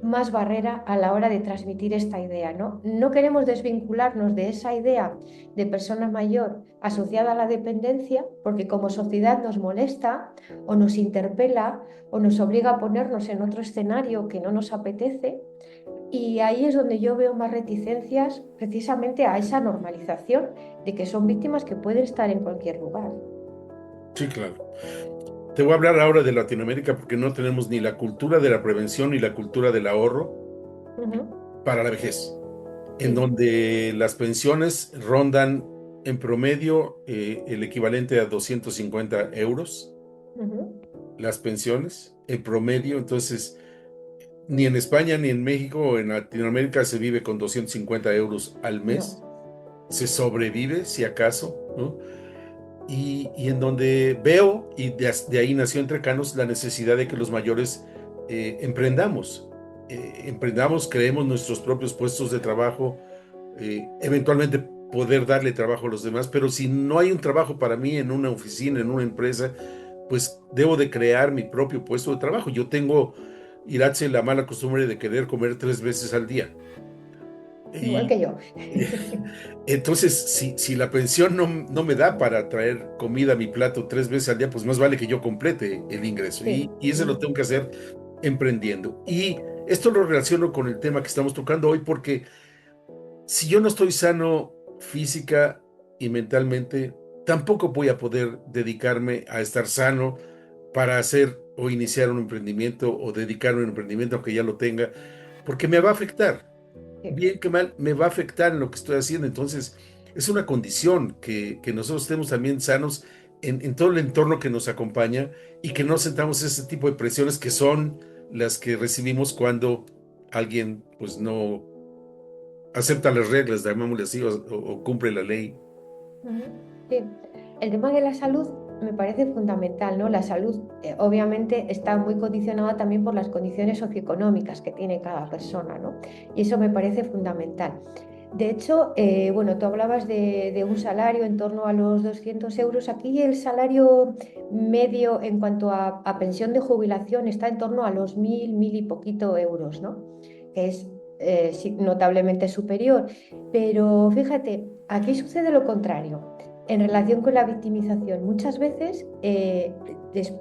S2: más barrera a la hora de transmitir esta idea, ¿no? No queremos desvincularnos de esa idea de persona mayor asociada a la dependencia, porque como sociedad nos molesta o nos interpela o nos obliga a ponernos en otro escenario que no nos apetece. Y ahí es donde yo veo más reticencias precisamente a esa normalización de que son víctimas que pueden estar en cualquier lugar.
S1: Sí, claro. Te voy a hablar ahora de Latinoamérica porque no tenemos ni la cultura de la prevención ni la cultura del ahorro
S2: Ujú.
S1: para la vejez, en
S2: Sí,
S1: donde las pensiones rondan en promedio el equivalente a 250 euros
S2: Ujú.
S1: las pensiones, en promedio. Entonces, ni en España, ni en México o en Latinoamérica se vive con 250 euros al mes.
S2: No,
S1: Se sobrevive, si acaso, ¿no? Y en donde veo, y de ahí nació Entre Canos, la necesidad de que los mayores emprendamos. Emprendamos, creemos nuestros propios puestos de trabajo, eventualmente poder darle trabajo a los demás, pero si no hay un trabajo para mí en una oficina, en una empresa, pues debo de crear mi propio puesto de trabajo. Yo tengo, Iratze, la mala costumbre de querer comer 3 veces al día.
S2: igual
S1: Y
S2: que yo.
S1: entonces, si la pensión no me da para traer comida a mi plato 3 veces al día, pues más vale que yo complete el ingreso.
S2: Sí.
S1: Y eso lo tengo que hacer emprendiendo. Y esto lo relaciono con el tema que estamos tocando hoy, porque si yo no estoy sano física y mentalmente, tampoco voy a poder dedicarme a estar sano para hacer o iniciar un emprendimiento o dedicarme a un emprendimiento, aunque ya lo tenga, porque me va a afectar.
S2: Sí.
S1: Bien que mal, me va a afectar en lo que estoy haciendo. Entonces, es una condición que nosotros estemos también sanos en todo el entorno que nos acompaña y que no sentamos ese tipo de presiones que son las que recibimos cuando alguien pues no acepta las reglas, llamémosle así, o cumple la ley.
S2: Ujú. Sí, el tema de la salud me parece fundamental, ¿no? La salud, obviamente está muy condicionada también por las condiciones socioeconómicas que tiene cada persona, ¿no? Y eso me parece fundamental. De hecho, bueno, tú hablabas de un salario en torno a los 200 euros. Aquí el salario medio en cuanto a pensión de jubilación está en torno a los 1.000 y poquito euros, ¿no? Que es sí, notablemente superior. Pero fíjate, aquí sucede lo contrario. En relación con la victimización, muchas veces,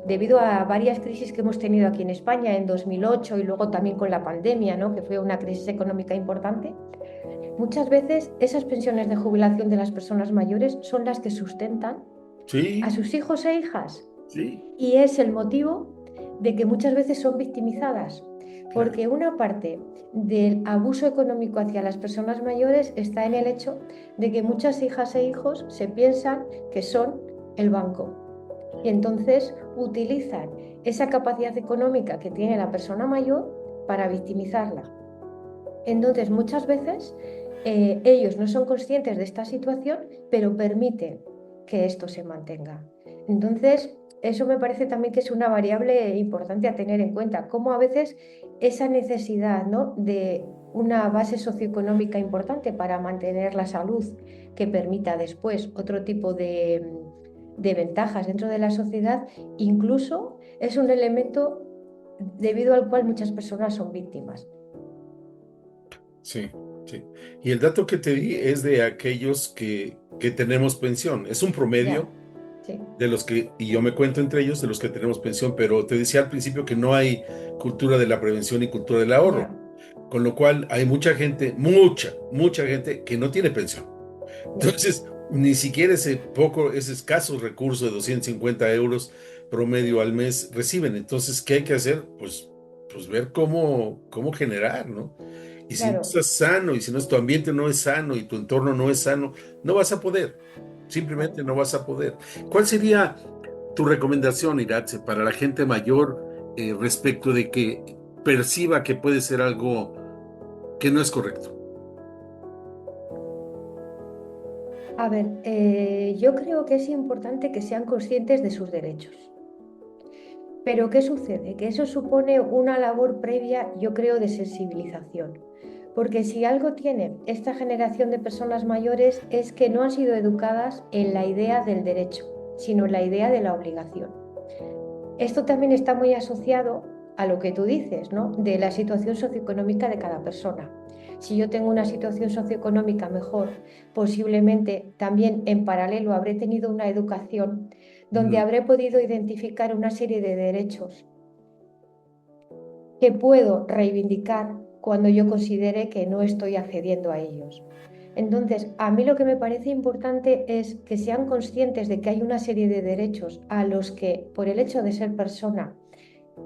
S2: debido a varias crisis que hemos tenido aquí en España en 2008 y luego también con la pandemia, ¿no? Que fue una crisis económica importante, muchas veces esas pensiones de jubilación de las personas mayores son las que sustentan a
S1: Sí,
S2: sus hijos e hijas
S1: sí,
S2: y es el motivo de que muchas veces son victimizadas,
S1: claro.
S2: porque una parte del abuso económico hacia las personas mayores está en el hecho de que muchas hijas e hijos se piensan que son el banco y entonces utilizan esa capacidad económica que tiene la persona mayor para victimizarla. Entonces, muchas veces ellos no son conscientes de esta situación, pero permiten que esto se mantenga. Entonces, eso me parece también que es una variable importante a tener en cuenta, cómo a veces esa necesidad, ¿no? de una base socioeconómica importante para mantener la salud que permita después otro tipo de ventajas dentro de la sociedad, incluso es un elemento debido al cual muchas personas son víctimas.
S1: Sí, sí. Y el dato que te di es de aquellos que tenemos pensión. Es un
S2: Ya,
S1: promedio
S2: sí.
S1: de los que, y yo me cuento entre ellos, de los que tenemos pensión, pero te decía al principio que no hay cultura de la prevención y cultura del ahorro,
S2: Ya,
S1: con lo cual hay mucha gente, mucha gente que no tiene pensión.
S2: ya,
S1: Entonces, ni siquiera ese escaso recurso de 250 euros promedio al mes reciben. Entonces, ¿qué hay que hacer? Pues ver cómo generar, ¿no? Y si no
S2: claro.
S1: estás sano, y si no tu ambiente no es sano y tu entorno no es sano, no vas a poder. Simplemente
S2: Claro.
S1: no vas a poder. ¿Cuál sería tu recomendación, Iratze, para la gente mayor respecto de que perciba que puede ser algo que no es correcto?
S2: A ver, yo creo que es importante que sean conscientes de sus derechos. Pero ¿qué sucede? Que eso supone una labor previa, yo creo, de sensibilización. Porque si algo tiene esta generación de personas mayores es que no han sido educadas en la idea del derecho, sino en la idea de la obligación. Esto también está muy asociado a lo que tú dices, ¿no? De la situación socioeconómica de cada persona. Si yo tengo una situación socioeconómica mejor, posiblemente también en paralelo habré tenido una educación donde
S1: Mm,
S2: habré podido identificar una serie de derechos que puedo reivindicar cuando yo considere que no estoy accediendo a ellos. Entonces, a mí lo que me parece importante es que sean conscientes de que hay una serie de derechos a los que, por el hecho de ser persona,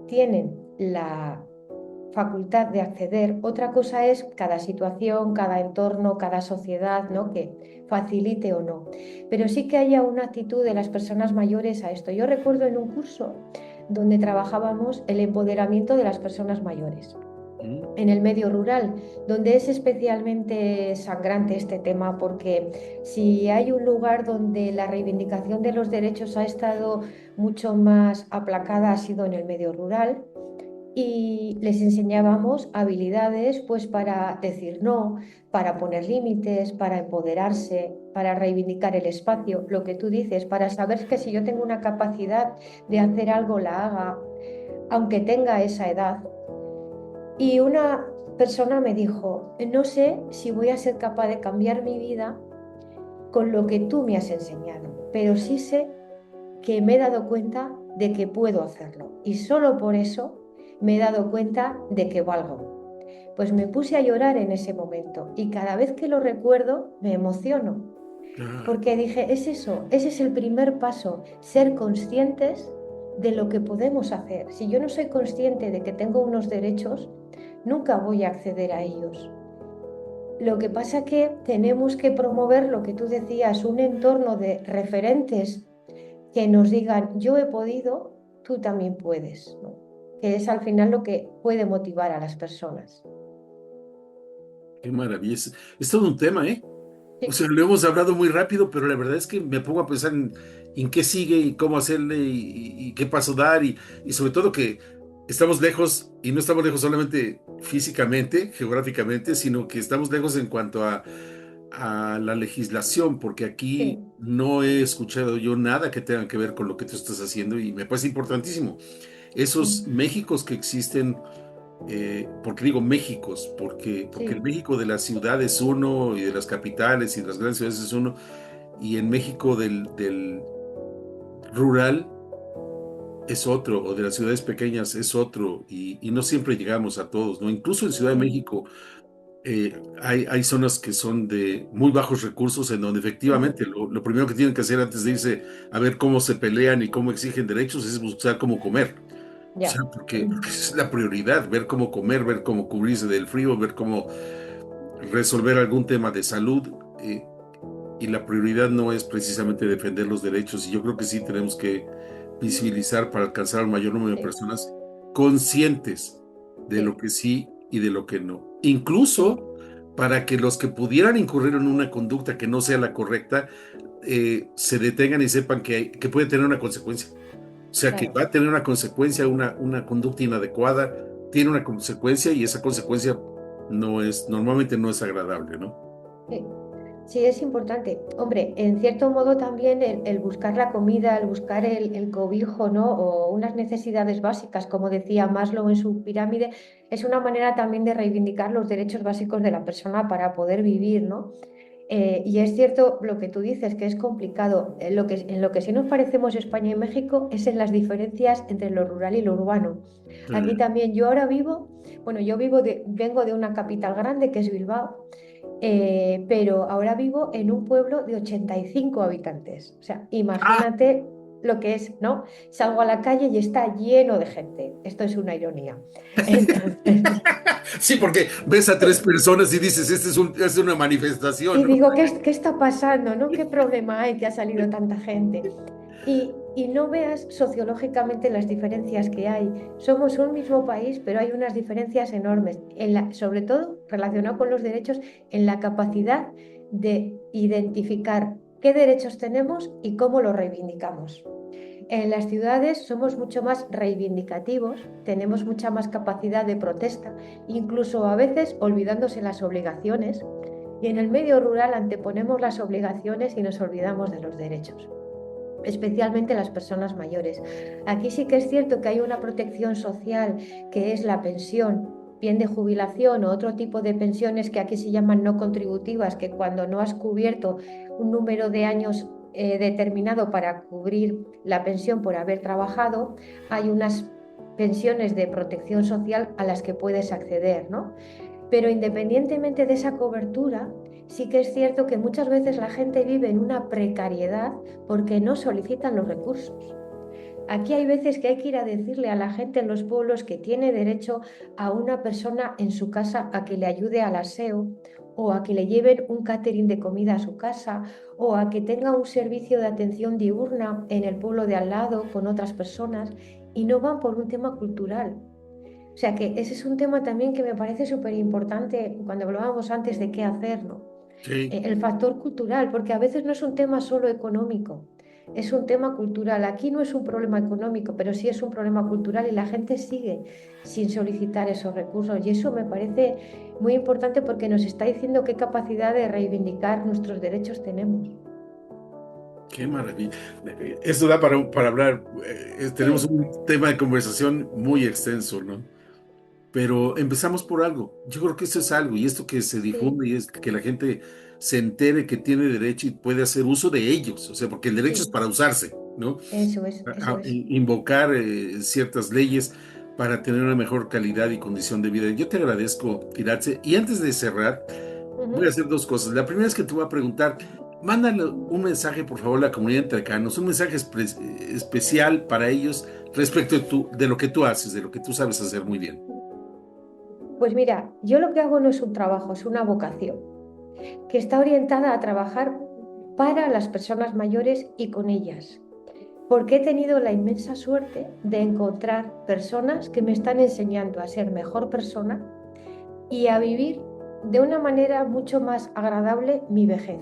S2: tienen facultad de acceder. Otra cosa es cada situación, cada entorno, cada sociedad, ¿no? Que facilite o no. Pero sí que haya una actitud de las personas mayores a esto. Yo recuerdo en un curso donde trabajábamos el empoderamiento de las personas mayores en el medio rural, donde es especialmente sangrante este tema, porque si hay un lugar donde la reivindicación de los derechos ha estado mucho más aplacada, ha sido en el medio rural, y les enseñábamos habilidades pues para decir no, para poner límites, para empoderarse, para reivindicar el espacio, lo que tú dices, para saber que si yo tengo una capacidad de hacer algo, la haga, aunque tenga esa edad. Y una persona me dijo, no sé si voy a ser capaz de cambiar mi vida con lo que tú me has enseñado, pero sí sé que me he dado cuenta de que puedo hacerlo. Y solo por eso me he dado cuenta de que valgo. Pues me puse a llorar en ese momento y cada vez que lo recuerdo me emociono,
S1: Ah,
S2: porque dije, es eso, ese es el primer paso, ser conscientes de lo que podemos hacer. Si yo no soy consciente de que tengo unos derechos, nunca voy a acceder a ellos. Lo que pasa es que tenemos que promover lo que tú decías, un entorno de referentes que nos digan, yo he podido, tú también puedes, ¿no? Que es al final lo que puede motivar a las personas.
S1: qué maravilla. Es todo un tema, ¿eh? O
S2: Sí,
S1: sea, lo hemos hablado muy rápido, pero la verdad es que me pongo a pensar en qué sigue y cómo hacerle y qué paso dar y sobre todo que estamos lejos y no estamos lejos solamente físicamente, geográficamente, sino que estamos lejos en cuanto a la legislación, porque aquí
S2: sí,
S1: no he escuchado yo nada que tenga que ver con lo que tú estás haciendo y me parece importantísimo. Esos
S2: mm,
S1: Méxicos que existen porque digo Méxicos, porque el
S2: sí,
S1: México de las ciudades es uno y de las capitales y de las grandes ciudades es uno, y el México del rural es otro, o de las ciudades pequeñas es otro, y no siempre llegamos a todos, ¿no? Incluso en Ciudad de
S2: sí,
S1: México hay zonas que son de muy bajos recursos en donde efectivamente
S2: mm,
S1: lo primero que tienen que hacer antes de irse a ver cómo se pelean y cómo exigen derechos es buscar cómo comer. O sea,
S2: ya,
S1: porque esa es la prioridad, ver cómo comer, ver cómo cubrirse del frío, ver cómo resolver algún tema de salud. Y la prioridad no es precisamente defender los derechos. Y yo creo que sí tenemos que visibilizar para alcanzar un mayor número de
S2: sí,
S1: personas conscientes de lo
S2: sí,
S1: que sí y de lo que no.
S2: sí,
S1: Incluso para que los que pudieran incurrir en una conducta que no sea la correcta, se detengan y sepan que puede tener una consecuencia. O sea, que
S2: claro.
S1: va a tener una consecuencia, una conducta inadecuada, tiene una consecuencia y esa consecuencia normalmente no es agradable, ¿no?
S2: Sí. Sí, es importante. Hombre, en cierto modo también el buscar la comida, el buscar el cobijo, ¿no? O unas necesidades básicas, como decía Maslow en su pirámide, es una manera también de reivindicar los derechos básicos de la persona para poder vivir, ¿no? Y es cierto lo que tú dices, que es complicado. En lo que sí nos parecemos España y México es en las diferencias entre lo rural y lo urbano. Aquí
S1: Eh,
S2: también yo ahora vivo, bueno, vengo de una capital grande que es Bilbao, pero ahora vivo en un pueblo de 85 habitantes. O sea,
S1: ah,
S2: imagínate lo que es, ¿no? Salgo a la calle y está lleno de gente. Esto es una ironía. Entonces,
S1: sí, porque ves a tres personas y dices, es una manifestación,
S2: y
S1: ¿no?
S2: digo, ¿qué está pasando? ¿No? ¿Qué problema hay que ha salido tanta gente? Y no veas sociológicamente las diferencias que hay. Somos un mismo país, pero hay unas diferencias enormes, sobre todo relacionado con los derechos, en la capacidad de identificar qué derechos tenemos y cómo los reivindicamos. En las ciudades somos mucho más reivindicativos, tenemos mucha más capacidad de protesta, incluso a veces olvidándose las obligaciones, y en el medio rural anteponemos las obligaciones y nos olvidamos de los derechos, especialmente las personas mayores. Aquí sí que es cierto que hay una protección social, que es la pensión, bien de jubilación o otro tipo de pensiones que aquí se llaman no contributivas, que cuando no has cubierto un número de años determinado para cubrir la pensión por haber trabajado, hay unas pensiones de protección social a las que puedes acceder, ¿no? Pero independientemente de esa cobertura, sí que es cierto que muchas veces la gente vive en una precariedad porque no solicitan los recursos. Aquí hay veces que hay que ir a decirle a la gente en los pueblos que tiene derecho a una persona en su casa a que le ayude al aseo, o a que le lleven un catering de comida a su casa, o a que tenga un servicio de atención diurna en el pueblo de al lado con otras personas, y no van por un tema cultural. O sea que ese es un tema también que me parece súper importante cuando hablábamos antes de qué hacer, ¿no?
S1: Sí.
S2: El factor cultural, porque a veces no es un tema solo económico, es un tema cultural. Aquí no es un problema económico, pero sí es un problema cultural y la gente sigue sin solicitar esos recursos. Y eso me parece muy importante porque nos está diciendo qué capacidad de reivindicar nuestros derechos tenemos.
S1: Qué maravilla. Esto da para hablar. Tenemos
S2: Sí,
S1: un tema de conversación muy extenso, ¿no? Pero empezamos por algo. Yo creo que eso es algo, y esto que se
S2: sí,
S1: difunde y es que la gente se entere que tiene derecho y puede hacer uso de ellos, o sea, porque el derecho es
S2: sí,
S1: para usarse, ¿no?
S2: eso es, eso es.
S1: Invocar ciertas leyes para tener una mejor calidad y condición de vida. Yo te agradezco, Iratze, y antes de cerrar, voy a
S2: Ujú.
S1: hacer dos cosas. La primera es que te voy a preguntar, mándale un mensaje, por favor, a la comunidad de Entrecanos, un mensaje especial para ellos respecto de lo que tú haces, de lo que tú sabes hacer muy bien.
S2: Pues mira, yo lo que hago no es un trabajo, es una vocación, que está orientada a trabajar para las personas mayores y con ellas, porque he tenido la inmensa suerte de encontrar personas que me están enseñando a ser mejor persona y a vivir de una manera mucho más agradable mi vejez.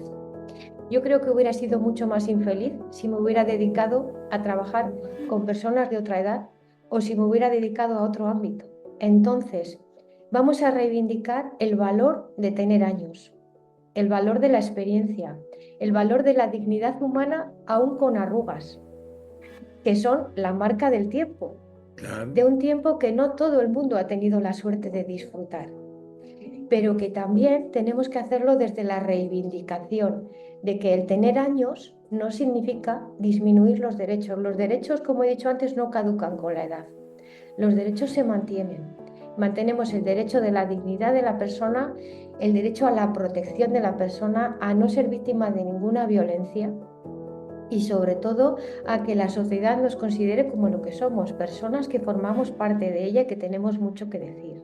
S2: Yo creo que hubiera sido mucho más infeliz si me hubiera dedicado a trabajar con personas de otra edad o si me hubiera dedicado a otro ámbito. Entonces, vamos a reivindicar el valor de tener años, el valor de la experiencia, el valor de la dignidad humana aún con arrugas, que son la marca del tiempo,
S1: Claro.
S2: de un tiempo que no todo el mundo ha tenido la suerte de disfrutar, pero que también tenemos que hacerlo desde la reivindicación de que el tener años no significa disminuir los derechos. Los derechos, como he dicho antes, no caducan con la edad. Los derechos se mantienen. Mantenemos el derecho de la dignidad de la persona, el derecho a la protección de la persona, a no ser víctima de ninguna violencia y sobre todo a que la sociedad nos considere como lo que somos, personas que formamos parte de ella y que tenemos mucho que decir.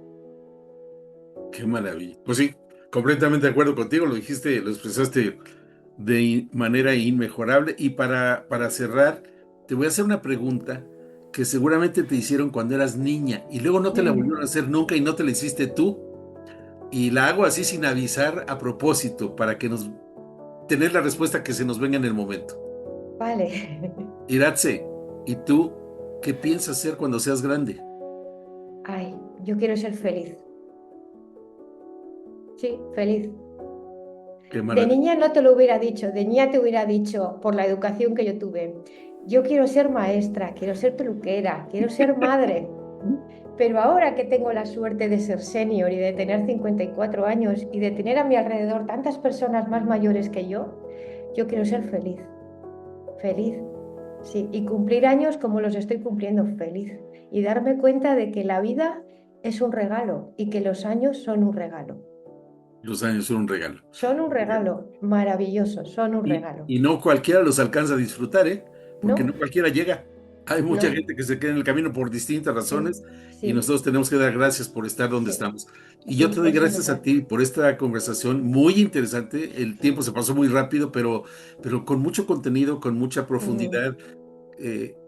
S1: Qué maravilla. Pues sí, completamente de acuerdo contigo, lo dijiste, lo expresaste de manera inmejorable. Y para cerrar, te voy a hacer una pregunta que seguramente te hicieron cuando eras niña y luego no te la volvieron a
S2: Mm,
S1: hacer nunca y no te la hiciste tú. Y la hago así sin avisar a propósito para que nos tener la respuesta que se nos venga en el momento.
S2: vale.
S1: Iratze, ¿y tú qué piensas hacer cuando seas grande?
S2: Ay, yo quiero ser feliz. Sí, feliz.
S1: Qué
S2: De
S1: maravilla.
S2: niña no te lo hubiera dicho, de niña te hubiera dicho, por la educación que yo tuve, yo quiero ser maestra, quiero ser peluquera, quiero ser madre. Pero ahora que tengo la suerte de ser senior y de tener 54 años y de tener a mi alrededor tantas personas más mayores que yo quiero ser feliz, feliz, sí, y cumplir años como los estoy cumpliendo, feliz. Y darme cuenta de que la vida es un regalo y que los años son un regalo.
S1: Los años son un regalo.
S2: Son un regalo maravilloso, son un regalo.
S1: Y no cualquiera los alcanza a disfrutar, ¿eh? Porque no
S2: ¿No?
S1: cualquiera llega. Hay mucha
S2: ¿No?
S1: gente que se queda en el camino por distintas
S2: Sí,
S1: razones y
S2: sí,
S1: nosotros tenemos que dar gracias por estar donde
S2: sí,
S1: estamos. Y yo te
S2: sí,
S1: doy
S2: eso es
S1: gracias a
S2: verdad.
S1: ti por esta conversación muy interesante. El tiempo se pasó muy rápido, pero con mucho contenido, con mucha
S2: Mm,
S1: profundidad,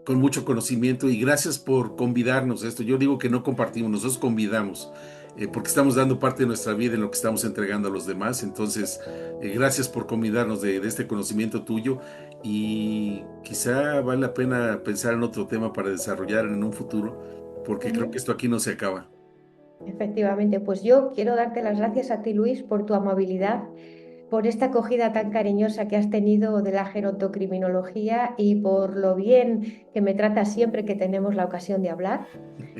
S1: con mucho conocimiento y gracias por convidarnos a esto. Yo digo que no compartimos, nosotros convidamos, porque estamos dando parte de nuestra vida en lo que estamos entregando a los demás. Entonces, gracias por convidarnos de este conocimiento tuyo y quizá vale la pena pensar en otro tema para desarrollar en un futuro, porque creo que
S2: ujú.
S1: esto aquí no se acaba.
S2: Efectivamente, pues yo quiero darte las gracias a ti, Luis, por tu amabilidad, por esta acogida tan cariñosa que has tenido de la gerontocriminología y por lo bien que me tratas siempre que tenemos la ocasión de hablar,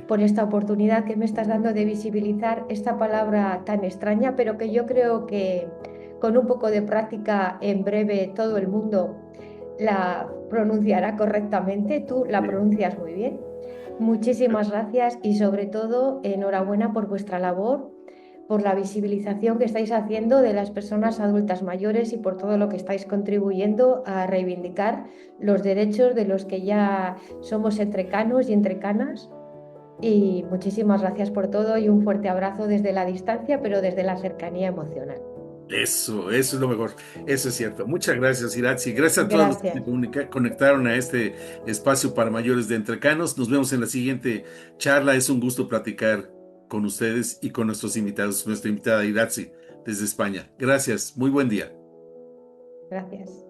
S2: por esta oportunidad que me estás dando de visibilizar esta palabra tan extraña, pero que yo creo que con un poco de práctica en breve todo el mundo la pronunciará correctamente. Tú la
S1: Sí.
S2: pronuncias muy bien. Muchísimas gracias y sobre todo enhorabuena por vuestra labor, por la visibilización que estáis haciendo de las personas adultas mayores y por todo lo que estáis contribuyendo a reivindicar los derechos de los que ya somos entrecanos y entrecanas. Y muchísimas gracias por todo y un fuerte abrazo desde la distancia, pero desde la cercanía emocional.
S1: Eso es lo mejor, eso es cierto. Muchas gracias, Iratzi. Gracias a todos los que se
S2: Gracias.
S1: conectaron a este espacio para mayores de Entrecanos. Nos vemos en la siguiente charla. Es un gusto platicar con ustedes y con nuestros invitados, nuestra invitada Iratzi desde España. Gracias, muy buen día.
S2: Gracias.